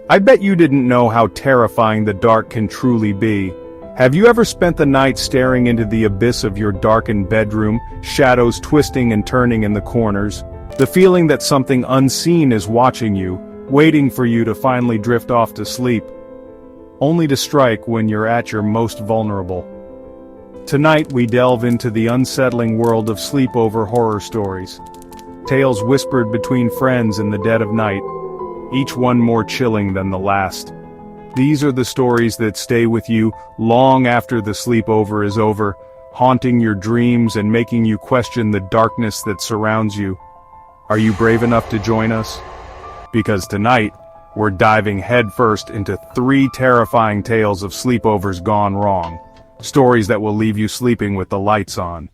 I bet you didn't know how terrifying the dark can truly be. Have you ever spent the night staring into the abyss of your darkened bedroom, shadows twisting and turning in the corners? The feeling that something unseen is watching you, waiting for you to finally drift off to sleep, only to strike when you're at your most vulnerable. Tonight we delve into the unsettling world of sleepover horror stories. Tales whispered between friends in the dead of night, each one more chilling than the last. These are the stories that stay with you long after the sleepover is over, haunting your dreams and making you question the darkness that surrounds you. Are you brave enough to join us? Because tonight, we're diving headfirst into 3 terrifying tales of sleepovers gone wrong. Stories that will leave you sleeping with the lights on.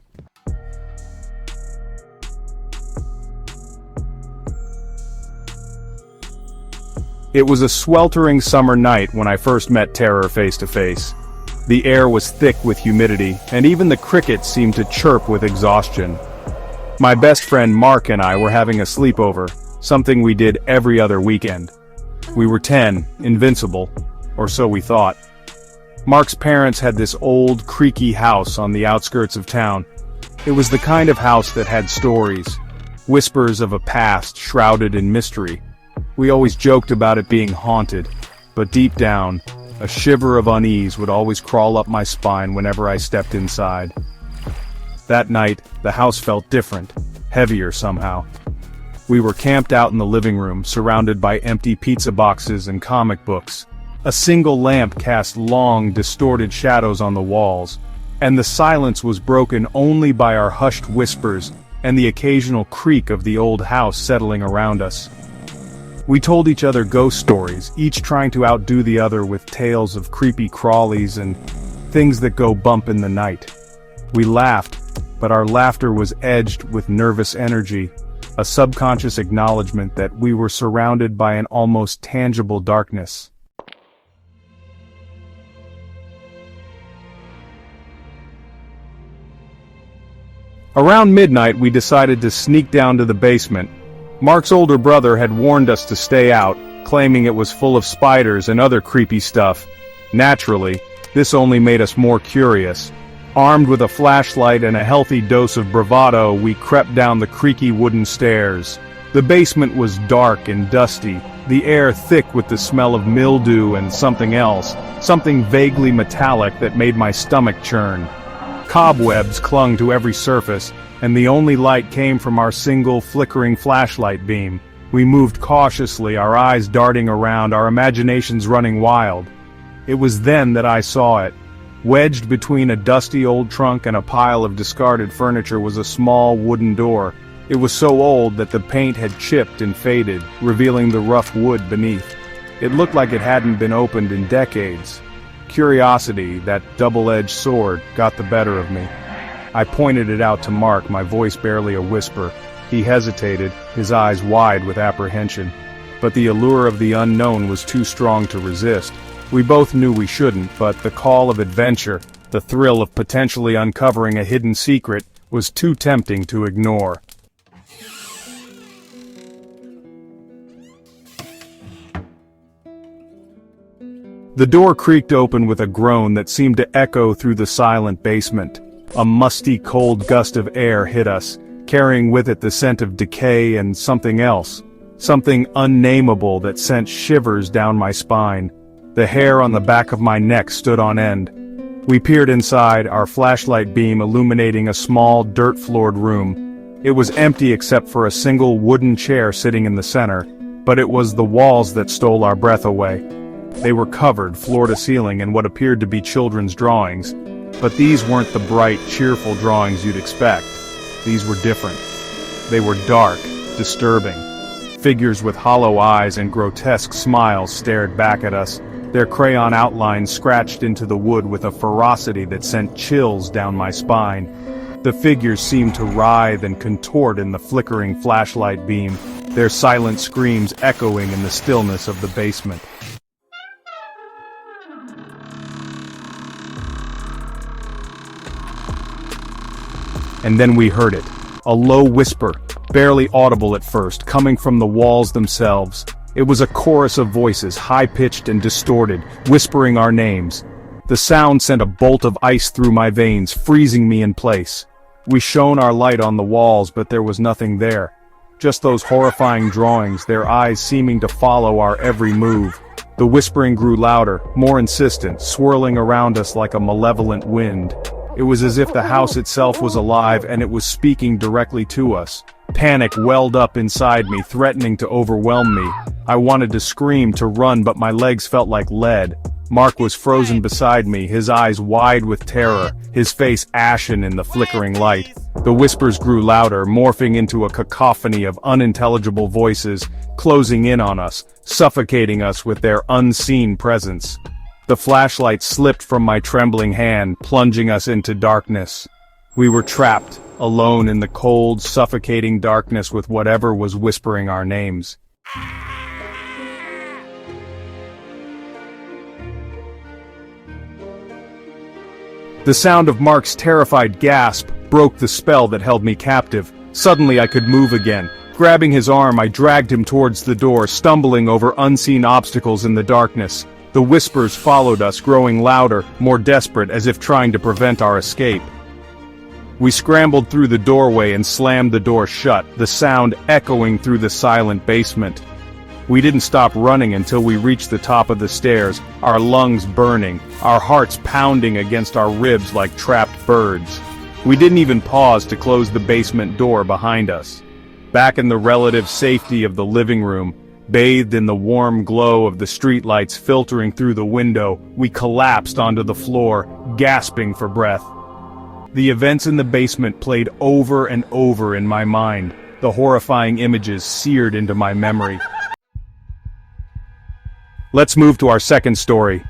It was a sweltering summer night when I first met terror face to face. The air was thick with humidity, and even the crickets seemed to chirp with exhaustion. My best friend Mark and I were having a sleepover, something we did every other weekend. We were 10, invincible, or so we thought. Mark's parents had this old, creaky house on the outskirts of town. It was the kind of house that had stories, whispers of a past shrouded in mystery. We always joked about it being haunted, but deep down, a shiver of unease would always crawl up my spine whenever I stepped inside. That night, the house felt different, heavier somehow. We were camped out in the living room, surrounded by empty pizza boxes and comic books. A single lamp cast long, distorted shadows on the walls, and the silence was broken only by our hushed whispers and the occasional creak of the old house settling around us. We told each other ghost stories, each trying to outdo the other with tales of creepy crawlies and things that go bump in the night. We laughed, but our laughter was edged with nervous energy, a subconscious acknowledgement that we were surrounded by an almost tangible darkness. Around midnight we decided to sneak down to the basement. Mark's older brother had warned us to stay out, claiming it was full of spiders and other creepy stuff. Naturally, this only made us more curious. Armed with a flashlight and a healthy dose of bravado, we crept down the creaky wooden stairs. The basement was dark and dusty, the air thick with the smell of mildew and something else, something vaguely metallic that made my stomach churn. Cobwebs clung to every surface, and the only light came from our single flickering flashlight beam. We moved cautiously, our eyes darting around, our imaginations running wild. It was then that I saw it. Wedged between a dusty old trunk and a pile of discarded furniture was a small wooden door. It was so old that the paint had chipped and faded, revealing the rough wood beneath. It looked like it hadn't been opened in decades. Curiosity, that double-edged sword, got the better of me. I pointed it out to Mark, my voice barely a whisper. He hesitated, his eyes wide with apprehension. But the allure of the unknown was too strong to resist. We both knew we shouldn't, but the call of adventure, the thrill of potentially uncovering a hidden secret, was too tempting to ignore. The door creaked open with a groan that seemed to echo through the silent basement. A musty, cold gust of air hit us, carrying with it the scent of decay and something else. Something unnameable that sent shivers down my spine. The hair on the back of my neck stood on end. We peered inside, our flashlight beam illuminating a small, dirt-floored room. It was empty except for a single wooden chair sitting in the center, but it was the walls that stole our breath away. They were covered, floor to ceiling, in what appeared to be children's drawings. But these weren't the bright, cheerful drawings you'd expect. These were different. They were dark, disturbing. Figures with hollow eyes and grotesque smiles stared back at us, their crayon outlines scratched into the wood with a ferocity that sent chills down my spine. The figures seemed to writhe and contort in the flickering flashlight beam, their silent screams echoing in the stillness of the basement. And then we heard it. A low whisper, barely audible at first, coming from the walls themselves. It was a chorus of voices, high-pitched and distorted, whispering our names. The sound sent a bolt of ice through my veins, freezing me in place. We shone our light on the walls, but there was nothing there. Just those horrifying drawings, their eyes seeming to follow our every move. The whispering grew louder, more insistent, swirling around us like a malevolent wind. It was as if the house itself was alive and it was speaking directly to us. Panic welled up inside me, threatening to overwhelm me. I wanted to scream, to run, but my legs felt like lead. Mark was frozen beside me, his eyes wide with terror, his face ashen in the flickering light. The whispers grew louder, morphing into a cacophony of unintelligible voices, closing in on us, suffocating us with their unseen presence. The flashlight slipped from my trembling hand, plunging us into darkness. We were trapped, alone in the cold, suffocating darkness with whatever was whispering our names. The sound of Mark's terrified gasp broke the spell that held me captive. Suddenly I could move again. Grabbing his arm, I dragged him towards the door, stumbling over unseen obstacles in the darkness. The whispers followed us, growing louder, more desperate, as if trying to prevent our escape. We scrambled through the doorway and slammed the door shut, the sound echoing through the silent basement. We didn't stop running until we reached the top of the stairs, our lungs burning, our hearts pounding against our ribs like trapped birds. We didn't even pause to close the basement door behind us. Back in the relative safety of the living room, bathed in the warm glow of the streetlights filtering through the window, we collapsed onto the floor, gasping for breath. The events in the basement played over and over in my mind, the horrifying images seared into my memory. Let's move to our second story,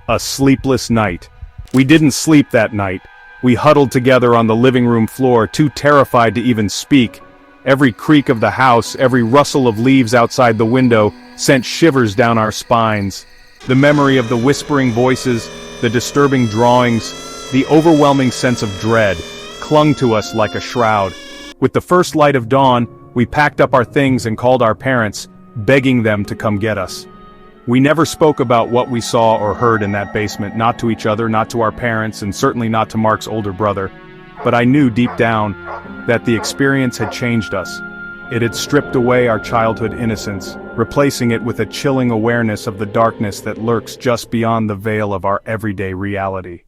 a sleepless night. We didn't sleep that night. We huddled together on the living room floor, too terrified to even speak. Every creak of the house, every rustle of leaves outside the window, sent shivers down our spines. The memory of the whispering voices, the disturbing drawings, the overwhelming sense of dread, clung to us like a shroud. With the first light of dawn, we packed up our things and called our parents, begging them to come get us. We never spoke about what we saw or heard in that basement, not to each other, not to our parents, and certainly not to Mark's older brother. But I knew deep down that the experience had changed us. It had stripped away our childhood innocence, replacing it with a chilling awareness of the darkness that lurks just beyond the veil of our everyday reality.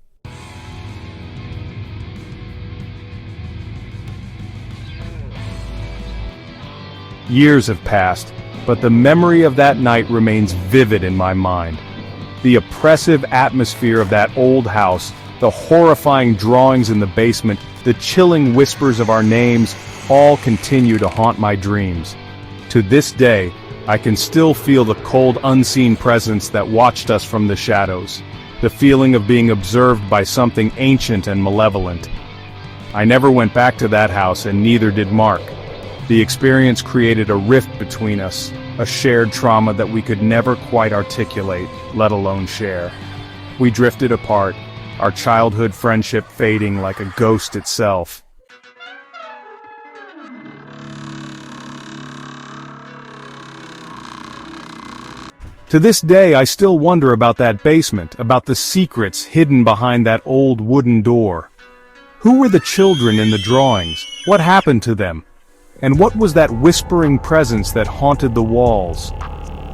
Years have passed, but the memory of that night remains vivid in my mind. The oppressive atmosphere of that old house, the horrifying drawings in the basement, the chilling whispers of our names, all continue to haunt my dreams. To this day, I can still feel the cold, unseen presence that watched us from the shadows, the feeling of being observed by something ancient and malevolent. I never went back to that house, and neither did Mark. The experience created a rift between us, a shared trauma that we could never quite articulate, let alone share. We drifted apart, our childhood friendship fading like a ghost itself. To this day, I still wonder about that basement, about the secrets hidden behind that old wooden door. Who were the children in the drawings? What happened to them? And what was that whispering presence that haunted the walls?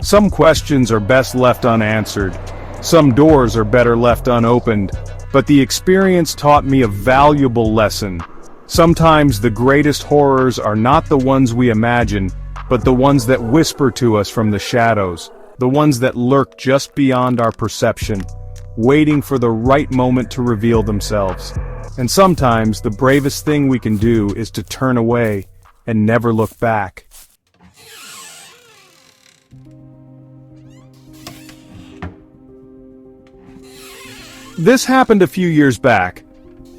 Some questions are best left unanswered. Some doors are better left unopened. But the experience taught me a valuable lesson. Sometimes the greatest horrors are not the ones we imagine, but the ones that whisper to us from the shadows, the ones that lurk just beyond our perception, waiting for the right moment to reveal themselves. And sometimes the bravest thing we can do is to turn away and never look back. This happened a few years back.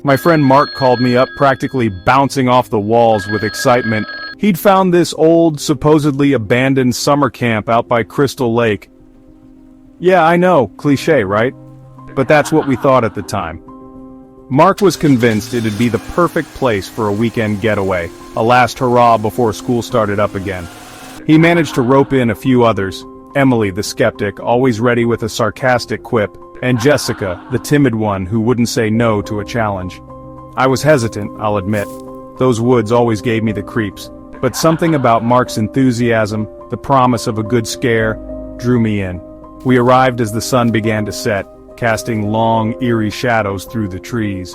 My friend Mark called me up, practically bouncing off the walls with excitement. He'd found this old, supposedly abandoned summer camp out by Crystal Lake. Yeah, I know, cliché, right? But that's what we thought at the time. Mark was convinced it'd be the perfect place for a weekend getaway, a last hurrah before school started up again. He managed to rope in a few others, Emily, the skeptic, always ready with a sarcastic quip, and Jessica, the timid one who wouldn't say no to a challenge. I was hesitant, I'll admit. Those woods always gave me the creeps, but something about Mark's enthusiasm, the promise of a good scare, drew me in. We arrived as the sun began to set, casting long, eerie shadows through the trees.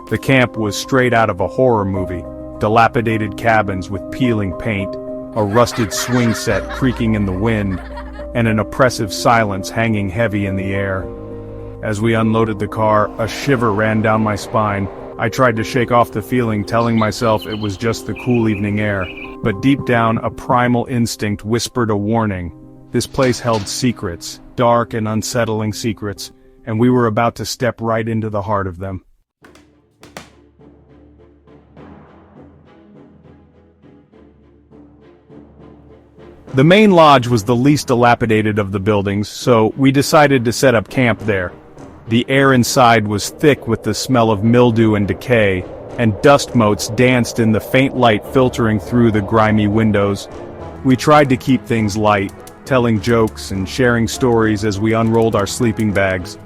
The camp was straight out of a horror movie. Dilapidated cabins with peeling paint, a rusted swing set creaking in the wind, and an oppressive silence hanging heavy in the air. As we unloaded the car, a shiver ran down my spine. I tried to shake off the feeling, telling myself it was just the cool evening air, but deep down a primal instinct whispered a warning. This place held secrets, dark and unsettling secrets, and we were about to step right into the heart of them. The main lodge was the least dilapidated of the buildings, so we decided to set up camp there. The air inside was thick with the smell of mildew and decay, and dust motes danced in the faint light filtering through the grimy windows. We tried to keep things light, telling jokes and sharing stories as we unrolled our sleeping bags.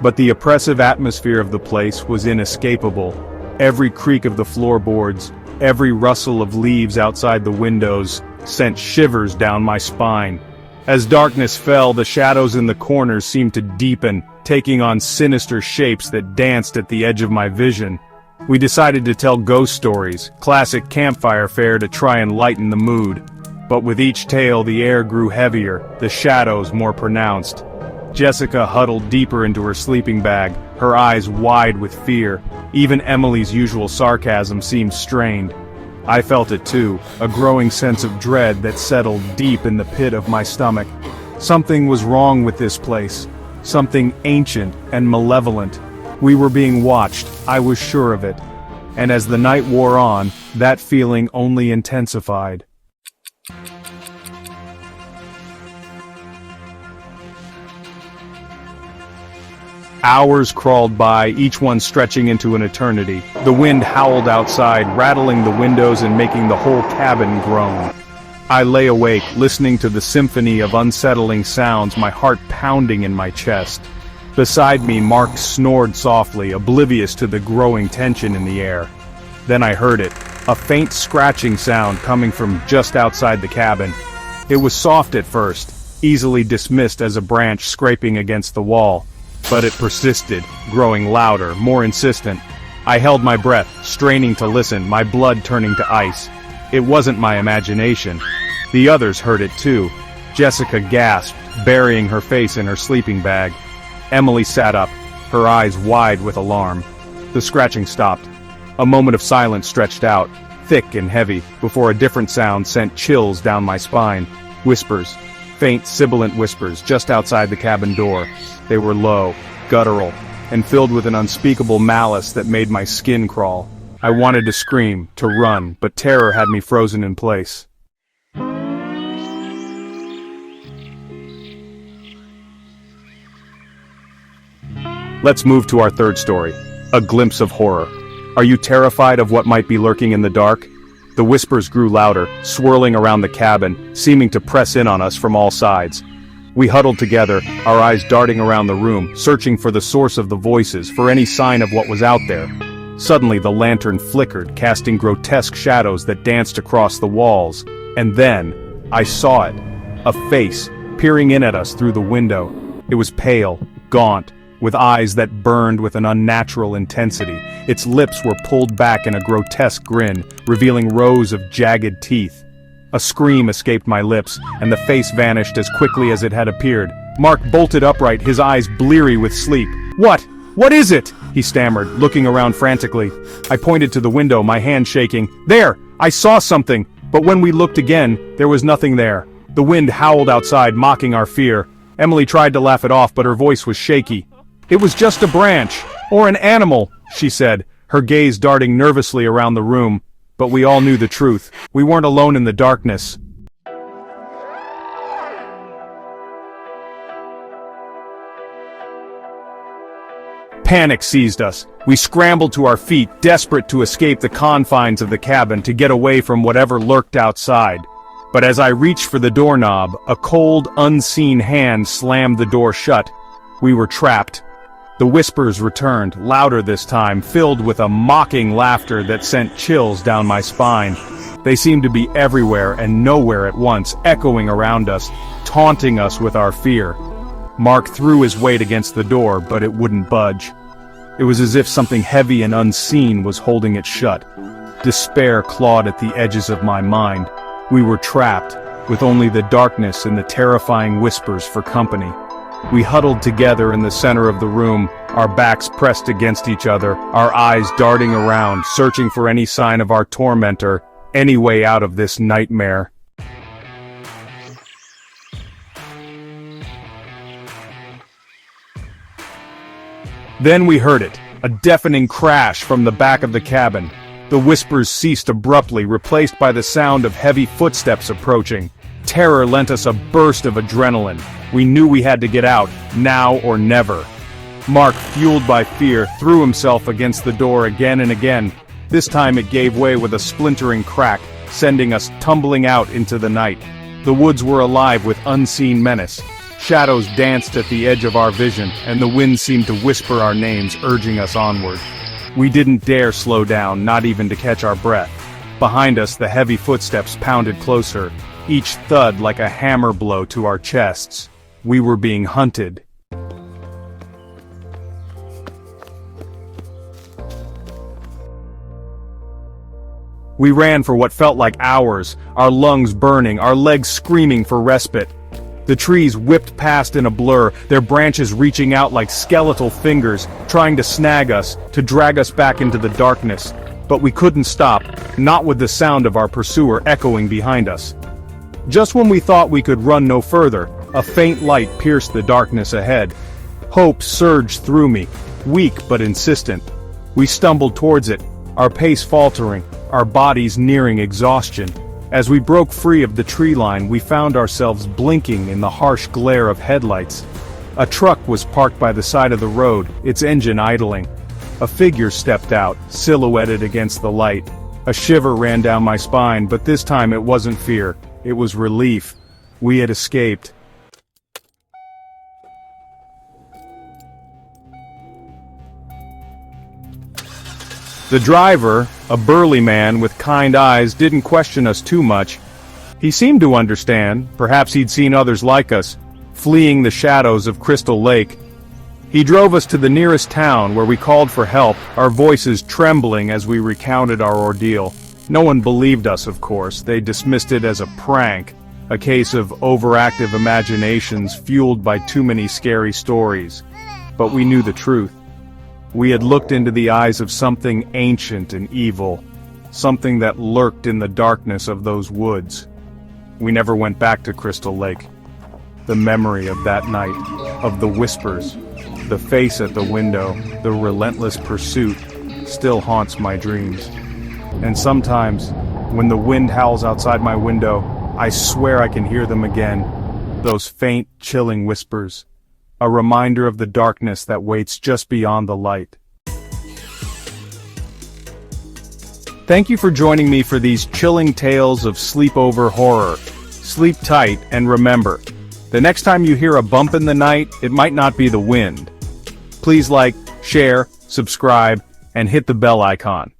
But the oppressive atmosphere of the place was inescapable. Every creak of the floorboards, every rustle of leaves outside the windows, sent shivers down my spine. As darkness fell, the shadows in the corners seemed to deepen, taking on sinister shapes that danced at the edge of my vision. We decided to tell ghost stories, classic campfire fare to try and lighten the mood. But with each tale the air grew heavier, the shadows more pronounced. Jessica huddled deeper into her sleeping bag, her eyes wide with fear. Even Emily's usual sarcasm seemed strained. I felt it too, a growing sense of dread that settled deep in the pit of my stomach. Something was wrong with this place. Something ancient and malevolent. We were being watched, I was sure of it. And as the night wore on, that feeling only intensified. Hours crawled by, each one stretching into an eternity. The wind howled outside, rattling the windows and making the whole cabin groan. I lay awake, listening to the symphony of unsettling sounds, my heart pounding in my chest. Beside me, Mark snored softly, oblivious to the growing tension in the air. Then I heard it, a faint scratching sound coming from just outside the cabin. It was soft at first, easily dismissed as a branch scraping against the wall. But it persisted, growing louder, more insistent. I held my breath, straining to listen, my blood turning to ice. It wasn't my imagination. The others heard it too. Jessica gasped, burying her face in her sleeping bag. Emily sat up, her eyes wide with alarm. The scratching stopped. A moment of silence stretched out, thick and heavy, before a different sound sent chills down my spine. Whispers. Faint, sibilant whispers just outside the cabin door. They were low, guttural, and filled with an unspeakable malice that made my skin crawl. I wanted to scream, to run, but terror had me frozen in place. Let's move to our third story, a glimpse of horror. Are you terrified of what might be lurking in the dark? The whispers grew louder, swirling around the cabin, seeming to press in on us from all sides. We huddled together, our eyes darting around the room, searching for the source of the voices, for any sign of what was out there. Suddenly the lantern flickered, casting grotesque shadows that danced across the walls. And then, I saw it. A face, peering in at us through the window. It was pale, gaunt, with eyes that burned with an unnatural intensity. Its lips were pulled back in a grotesque grin, revealing rows of jagged teeth. A scream escaped my lips, and the face vanished as quickly as it had appeared. Mark bolted upright, his eyes bleary with sleep. "What? What is it?" he stammered, looking around frantically. I pointed to the window, my hand shaking. "There! I saw something!" But when we looked again, there was nothing there. The wind howled outside, mocking our fear. Emily tried to laugh it off, but her voice was shaky. "It was just a branch, or an animal," she said, her gaze darting nervously around the room. But we all knew the truth. We weren't alone in the darkness. Panic seized us. We scrambled to our feet, desperate to escape the confines of the cabin, to get away from whatever lurked outside. But as I reached for the doorknob, a cold, unseen hand slammed the door shut. We were trapped. The whispers returned, louder this time, filled with a mocking laughter that sent chills down my spine. They seemed to be everywhere and nowhere at once, echoing around us, taunting us with our fear. Mark threw his weight against the door, but it wouldn't budge. It was as if something heavy and unseen was holding it shut. Despair clawed at the edges of my mind. We were trapped, with only the darkness and the terrifying whispers for company. We huddled together in the center of the room, our backs pressed against each other, our eyes darting around, searching for any sign of our tormentor, any way out of this nightmare. Then we heard it, a deafening crash from the back of the cabin. The whispers ceased abruptly, replaced by the sound of heavy footsteps approaching. Terror lent us a burst of adrenaline. We knew we had to get out, now or never. Mark, fueled by fear, threw himself against the door again and again. This time it gave way with a splintering crack, sending us tumbling out into the night. The woods were alive with unseen menace. Shadows danced at the edge of our vision, and the wind seemed to whisper our names, urging us onward. We didn't dare slow down, not even to catch our breath. Behind us, the heavy footsteps pounded closer, each thud like a hammer blow to our chests. We were being hunted. We ran for what felt like hours, our lungs burning, our legs screaming for respite. The trees whipped past in a blur, their branches reaching out like skeletal fingers, trying to snag us, to drag us back into the darkness. But we couldn't stop, not with the sound of our pursuer echoing behind us. Just when we thought we could run no further, a faint light pierced the darkness ahead. Hope surged through me, weak but insistent. We stumbled towards it, our pace faltering, our bodies nearing exhaustion. As we broke free of the tree line, we found ourselves blinking in the harsh glare of headlights. A truck was parked by the side of the road, its engine idling. A figure stepped out, silhouetted against the light. A shiver ran down my spine, but this time it wasn't fear, it was relief. We had escaped. The driver, a burly man with kind eyes, didn't question us too much. He seemed to understand, perhaps he'd seen others like us, fleeing the shadows of Crystal Lake. He drove us to the nearest town where we called for help, our voices trembling as we recounted our ordeal. No one believed us, of course. They dismissed it as a prank, a case of overactive imaginations fueled by too many scary stories. But we knew the truth. We had looked into the eyes of something ancient and evil, something that lurked in the darkness of those woods. We never went back to Crystal Lake. The memory of that night, of the whispers, the face at the window, the relentless pursuit, still haunts my dreams. And sometimes, when the wind howls outside my window, I swear I can hear them again, those faint, chilling whispers. A reminder of the darkness that waits just beyond the light. Thank you for joining me for these chilling tales of sleepover horror. Sleep tight, and remember, the next time you hear a bump in the night, it might not be the wind. Please like, share, subscribe, and hit the bell icon.